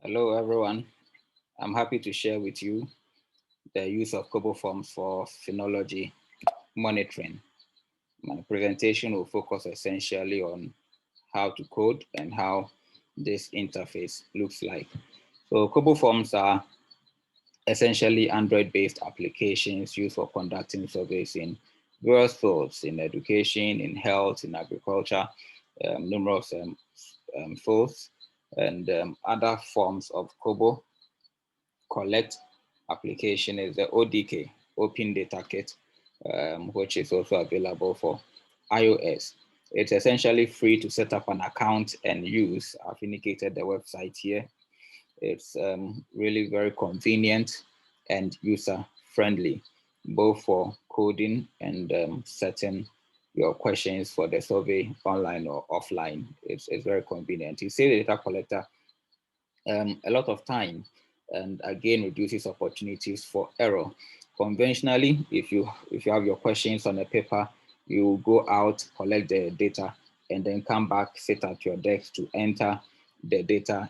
Hello, everyone. I'm happy to share with you the use of Kobo Forms for phenology monitoring. My presentation will focus essentially on how to code and how this interface looks like. So Kobo Forms are essentially Android-based applications used for conducting surveys in various fields, in education, in health, in agriculture, numerous fields, and other forms of Kobo collect application is the ODK, Open Data Kit, which is also available for iOS. It's essentially free to set up an account and use. I've indicated the website here. It's really very convenient and user friendly, both for coding and setting your questions for the survey online or offline. It's very convenient. You see the data collector a lot of time and again reduces opportunities for error. Conventionally, if you have your questions on a paper, you go out, collect the data, and then come back, sit at your desk to enter the data,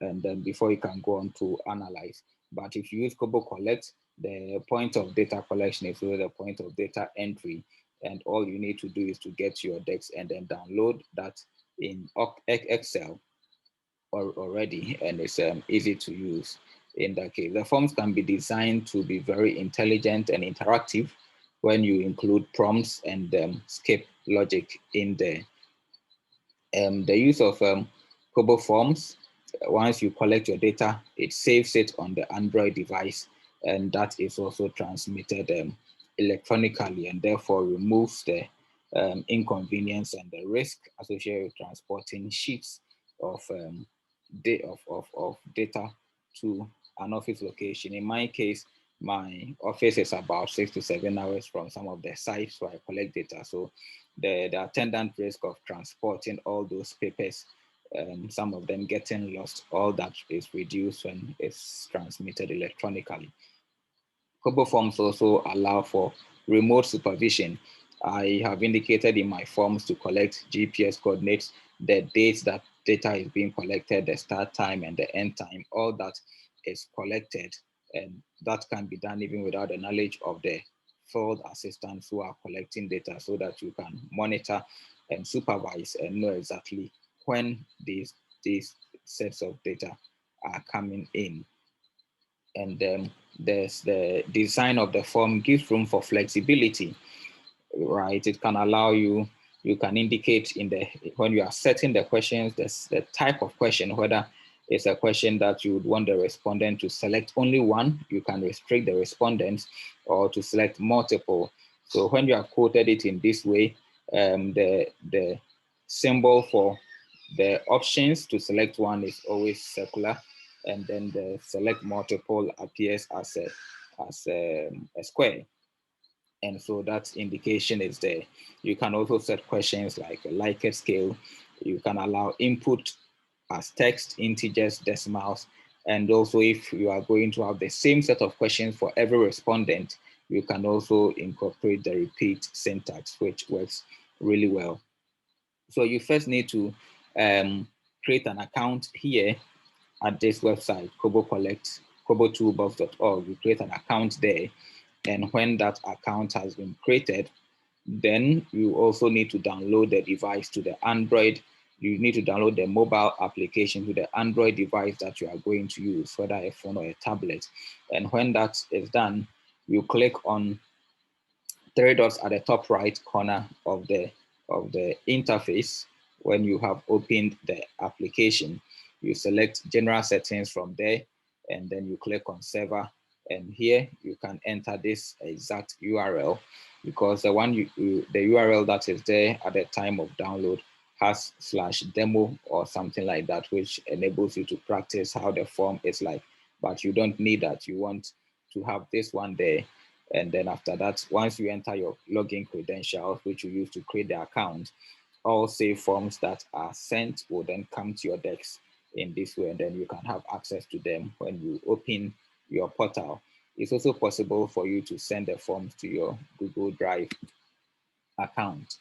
and then before you can go on to analyze. But if you use Kobo Collect, the point of data collection is really the point of data entry, and all you need to do is to get to your desk and then download that in Excel already, and it's easy to use in that case. The forms can be designed to be very intelligent and interactive when you include prompts and skip logic in there. The use of Kobo Forms, once you collect your data, it saves it on the Android device, and that is also transmitted electronically, and therefore removes the inconvenience and the risk associated with transporting sheets of, of data to an office location. In my case, my office is about 6 to 7 hours from some of the sites where I collect data. So the attendant risk of transporting all those papers, some of them getting lost, all that is reduced when it's transmitted electronically. Kobo Forms also allow for remote supervision. I have indicated in my forms to collect GPS coordinates, the dates that data is being collected, the start time and the end time, all that is collected, and that can be done even without the knowledge of the field assistants who are collecting data, so that you can monitor and supervise and know exactly when these sets of data are coming in. And there's the design of the form gives room for flexibility, right? It can allow you, you can indicate in the, when you are setting the questions, the type of question, whether it's a question that you would want the respondent to select only one, you can restrict the respondents, or to select multiple. So when you have quoted it in this way, the symbol for the options to select one is always circular, and then the select multiple appears as a square. And so that indication is there. You can also set questions like a Likert scale. You can allow input as text, integers, decimals. And also, if you are going to have the same set of questions for every respondent, you can also incorporate the repeat syntax, which works really well. So you first need to create an account here at this website, Kobo Collect, kobotoolbox.org. You create an account there. And when that account has been created, then you also need to download the device to the Android. You need to download the mobile application to the Android device that you are going to use, whether a phone or a tablet. And when that is done, you click on three dots at the top right corner of the interface. When you have opened the application, you select general settings from there, and then you click on server. And here you can enter this exact URL, because the one the URL that is there at the time of download has /demo or something like that, which enables you to practice how the form is like. But you don't need that. You want to have this one there. And then after that, once you enter your login credentials, which you use to create the account, all save forms that are sent will then come to your desk in this way, and then you can have access to them when you open your portal. It's also possible for you to send the forms to your Google Drive account.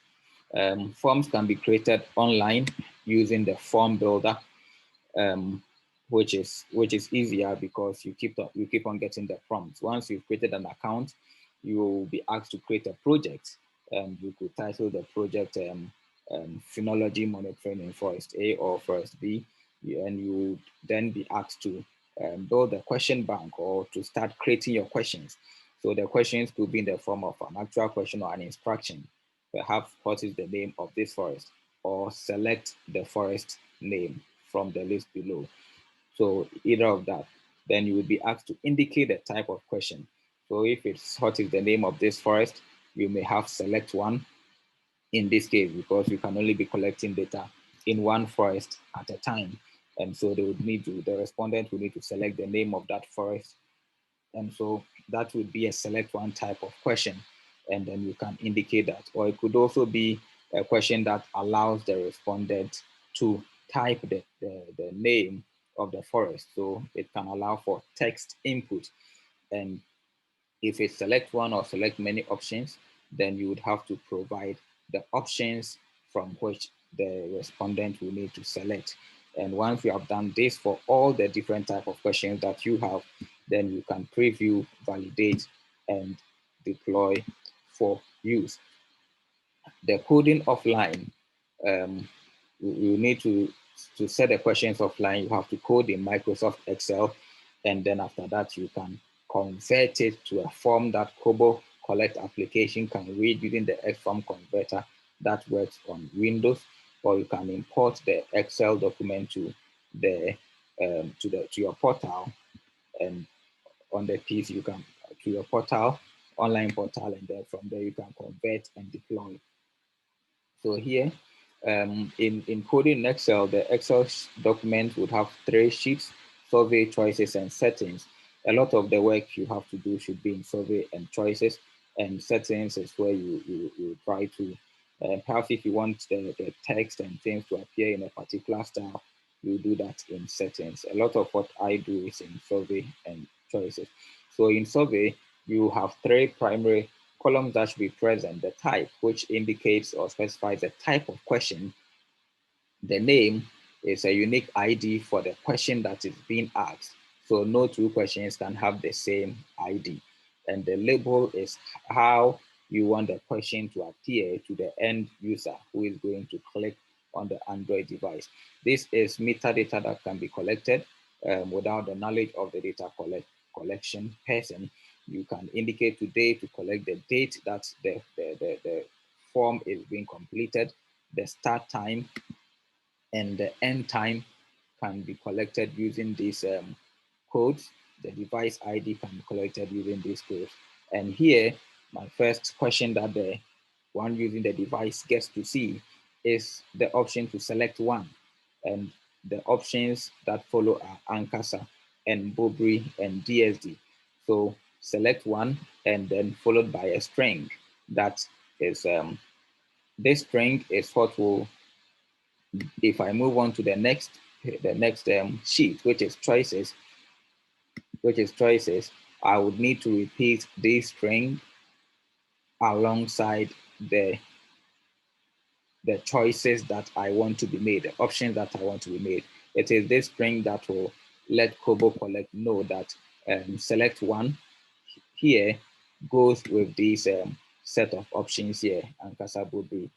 Forms can be created online using the form builder. which is easier because you keep on getting the prompts. Once you've created an account, you will be asked to create a project, and you could title the project Phenology Monitoring in Forest A or Forest B, and you would then be asked to build a question bank or to start creating your questions. So the questions could be in the form of an actual question or an instruction. Perhaps, what is the name of this forest? Or select the forest name from the list below. So either of that, then you will be asked to indicate the type of question. So if it's what is the name of this forest, you may have select one in this case, because you can only be collecting data in one forest at a time. And so they would need to, the respondent will need to select the name of that forest. And so that would be a select one type of question. And then you can indicate that. Or it could also be a question that allows the respondent to type the name of the forest. So it can allow for text input. And if it select one or select many options, then you would have to provide the options from which the respondent will need to select. And once you have done this for all the different type of questions that you have, then you can preview, validate, and deploy for use. The coding offline, you need to set the questions offline. You have to code in Microsoft Excel, and then after that you can convert it to a form that Kobo Collect application can read using the XForm converter that works on Windows, or you can import the Excel document to your portal, and on the PC you can to your portal, online portal, and then from there you can convert and deploy. So here, in coding Excel, the Excel document would have 3 sheets: survey, choices, and settings. A lot of the work you have to do should be in survey and choices, and settings is where you try to, perhaps if you want the text and things to appear in a particular style, you do that in settings. A lot of what I do is in survey and choices. So in survey, you have 3 primary columns that should be present: the type, which indicates or specifies the type of question; the name is a unique ID for the question that is being asked. So no 2 questions can have the same ID. And the label is how you want the question to appear to the end user who is going to click on the Android device. This is metadata that can be collected without the knowledge of the data collection person. You can indicate today to collect the date that the form is being completed, the start time, and the end time can be collected using these codes. The device ID can be collected using these codes. And here, my first question that the one using the device gets to see is the option to select one. And the options that follow are Ankasa and Bobri and DSD. So select one and then followed by a string. That is, this string is what will, if I move on to the next sheet, which is choices, I would need to repeat this string alongside the choices that I want to be made, the options that I want to be made. It is this string that will let Kobo Collect know that select one here goes with this set of options here, Ankasa Bobri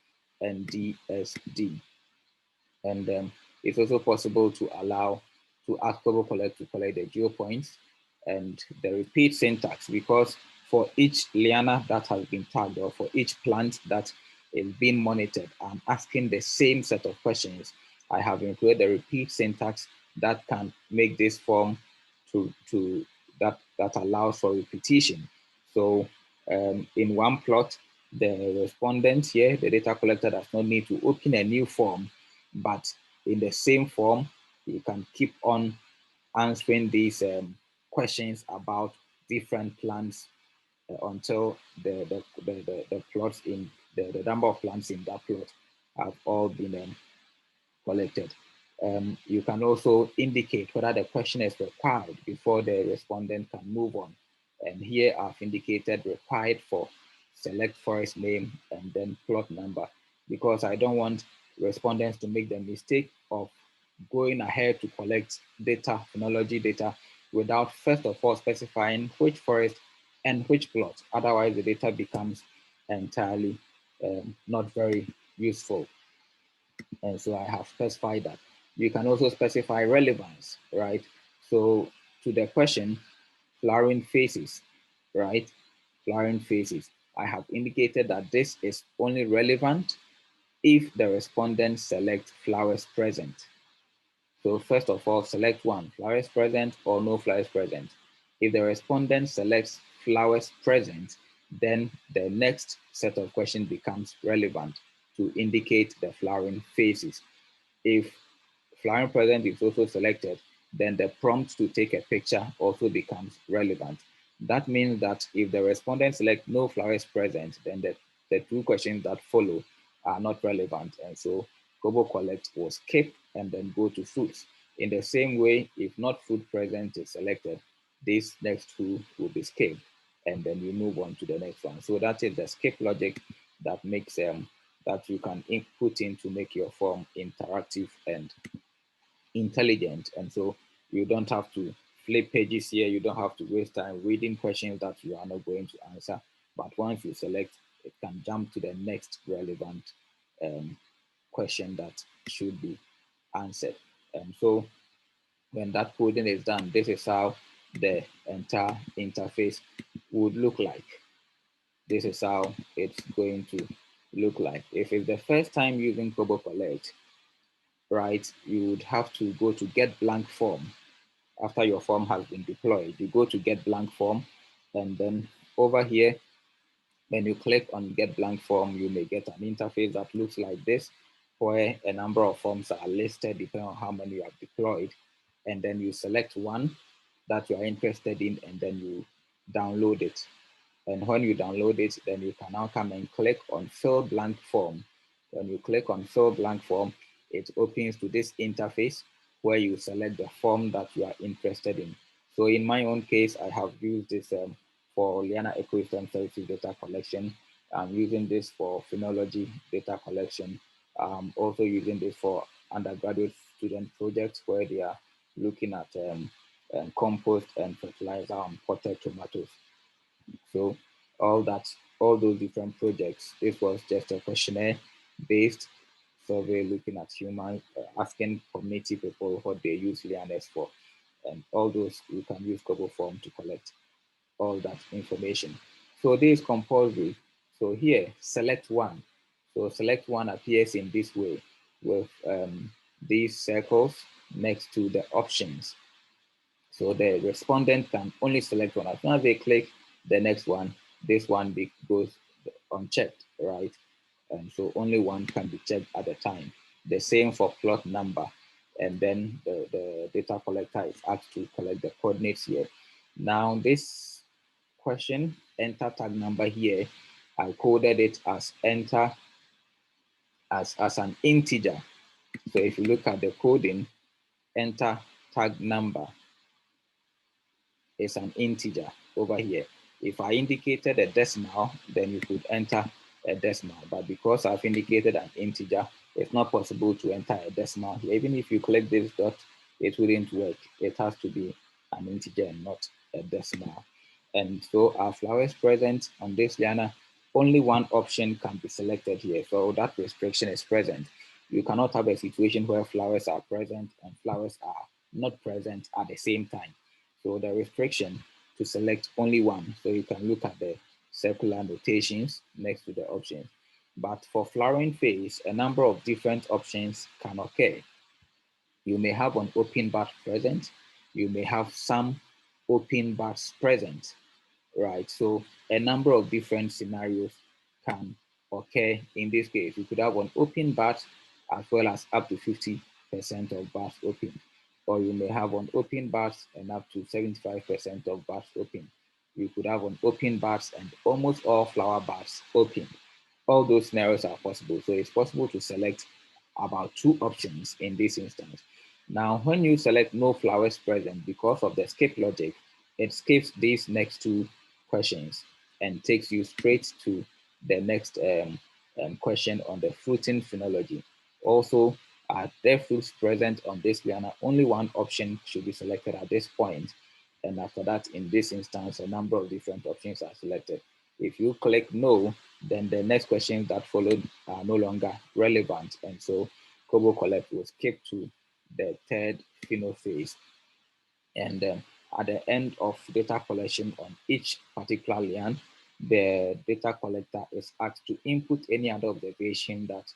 and DSD. And it's also possible to allow to ask Kobo Collect to collect the geopoints and the repeat syntax, because for each liana that has been tagged or for each plant that is being monitored, I'm asking the same set of questions. I have included the repeat syntax that can make this form that allows for repetition. So in one plot, the respondent here, the data collector, does not need to open a new form, but in the same form, you can keep on answering these questions about different plants until the plots in the number of plants in that plot have all been collected. You can also indicate whether the question is required before the respondent can move on. And here I've indicated required for select forest name and then plot number, because I don't want respondents to make the mistake of going ahead to collect data, phenology data, without first of all specifying which forest and which plot. Otherwise, the data becomes entirely not very useful. And so I have specified that. You can also specify relevance, right? So to the question, flowering phases, right? Flowering phases. I have indicated that this is only relevant if the respondent selects flowers present. So first of all, select one, flowers present or no flowers present. If the respondent selects flowers present, then the next set of questions becomes relevant to indicate the flowering phases. If flowering present is also selected, then the prompt to take a picture also becomes relevant. That means that if the respondent selects no flowers present, then the two questions that follow are not relevant. And so Kobo Collect will skip and then go to fruits. In the same way, if not fruit present is selected, these next two will be skipped and then you move on to the next one. So that is the skip logic that makes that you can input in to make your form interactive and intelligent. And so you don't have to flip pages here. You don't have to waste time reading questions that you are not going to answer. But once you select, it can jump to the next relevant question that should be answered. And so when that coding is done, this is how the entire interface would look like. This is how it's going to look like. If it's the first time using Kobo Collect, right, you would have to go to get blank form. After your form has been deployed, you go to get blank form, and then over here, when you click on get blank form, you may get an interface that looks like this, where a number of forms are listed depending on how many you have deployed. And then you select one that you are interested in, and then you download it. And when you download it, then you can now come and click on fill blank form. When you click on fill blank form, it opens to this interface where you select the form that you are interested in. So in my own case, I have used this for Liana Ecosystem Services data collection. I'm using this for phenology data collection. Also using this for undergraduate student projects where they are looking at compost and fertilizer on potted tomatoes. So all those different projects, this was just a questionnaire based survey looking at human, asking community people what they use Lianes for. And all those, you can use Kobo Form to collect all that information. So this is compulsory. So here, select one. So select one appears in this way with these circles next to the options. So the respondent can only select one. As soon as they click the next one, this one goes unchecked, right? And so only one can be checked at a time. The same for plot number. And then the data collector is asked to collect the coordinates here. Now this question, enter tag number here, I coded it as enter as an integer. So if you look at the coding, enter tag number is an integer over here. If I indicated a decimal, then you could enter a decimal. But because I've indicated an integer, it's not possible to enter a decimal here. Even if you click this dot, it wouldn't work. It has to be an integer and not a decimal. And so our flowers present on this Liana, only one option can be selected here. So that restriction is present. You cannot have a situation where flowers are present and flowers are not present at the same time. So the restriction to select only one. So you can look at the circular notations next to the options. But for flowering phase, a number of different options can occur. You may have an open bar present. You may have some open bars present, right? So a number of different scenarios can occur in this case. You could have an open bar as well as up to 50% of bars open, or you may have an open bars and up to 75% of bars open. You could have an open bars and almost all flower bars open. All those scenarios are possible. So it's possible to select about two options in this instance. Now, when you select no flowers present, because of the skip logic, it skips these next two questions and takes you straight to the next question on the fruiting phenology. Also, Are there fruits present on this liana? Only one option should be selected at this point. And after that, in this instance, a number of different options are selected. If you click no, then the next questions that followed are no longer relevant. And so Kobo Collect will skip to the third pheno phase. And at the end of data collection on each particular lian, the data collector is asked to input any other observation that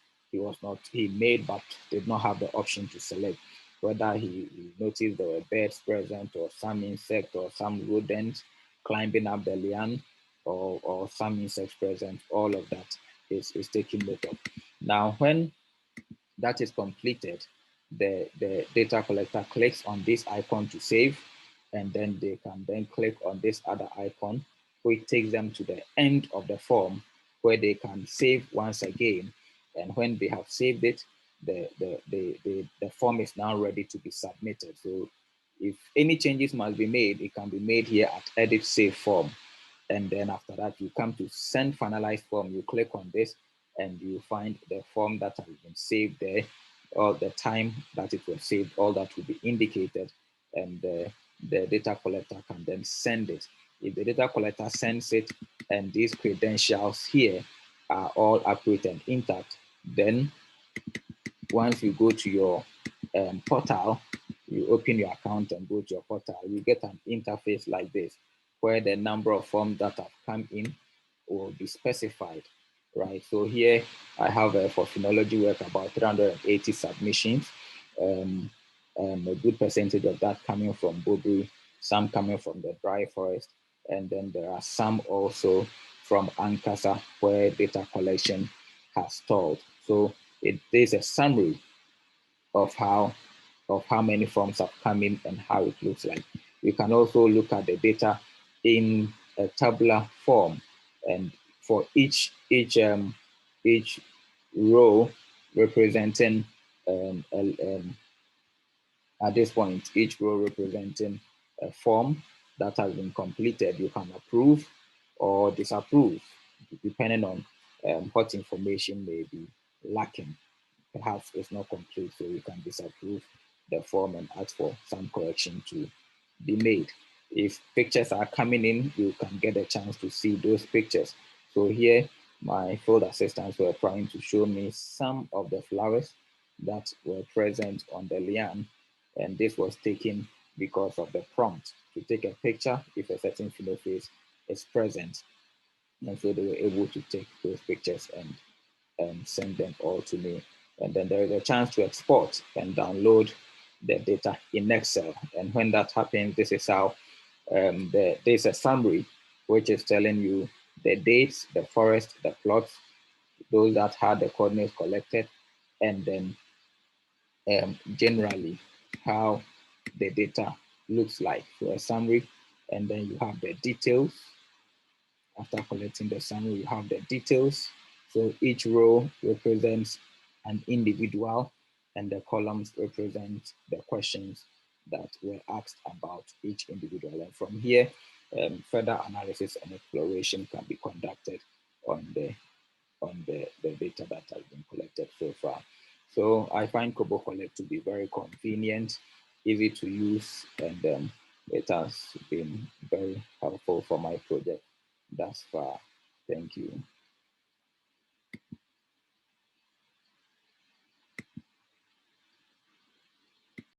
he made but did not have the option to select, whether he noticed there were birds present or some insect or some rodent climbing up the lian, or some insects present. All of that is taken note of. Now, when that is completed, the data collector clicks on this icon to save, and then they can then click on this other icon, which takes them to the end of the form where they can save once again. And when they have saved it, the form is now ready to be submitted. So if any changes must be made, it can be made here at Edit Save Form. And then after that, you come to Send Finalized Form. You click on this and you find the form that has been saved there, or the time that it was saved, all that will be indicated, and the data collector can then send it. If the data collector sends it and these credentials here are all accurate and intact, then once you go to your portal, you open your account and go to your portal, you get an interface like this, where the number of forms that have come in will be specified, right? So here I have for phenology work about 380 submissions, a good percentage of that coming from Bobri, some coming from the dry forest, and then there are some also from Ankasa where data collection has stalled. So it is a summary of how many forms have come in and how it looks like. You can also look at the data in a tabular form, and for each row representing at this point, each row representing a form that has been completed, you can approve or disapprove depending on what information may be lacking. Perhaps it's not complete, so you can disapprove the form and ask for some correction to be made. If pictures are coming in, you can get a chance to see those pictures. So here, my field assistants were trying to show me some of the flowers that were present on the lian, and this was taken because of the prompt to take a picture if a certain phenophase is present. And so they were able to take those pictures and send them all to me. And then there is a chance to export and download the data in Excel. And when that happens, this is how there's a summary which is telling you the dates, the forest, the plots, those that had the coordinates collected, and then generally how the data looks like. So a summary, and then you have the details. After collecting the summary, you have the details. So each row represents an individual, and the columns represent the questions that were asked about each individual. And from here, further analysis and exploration can be conducted on the data that has been collected so far. So I find Kobo Collect to be very convenient, easy to use, and it has been very helpful for my project thus far. Thank you.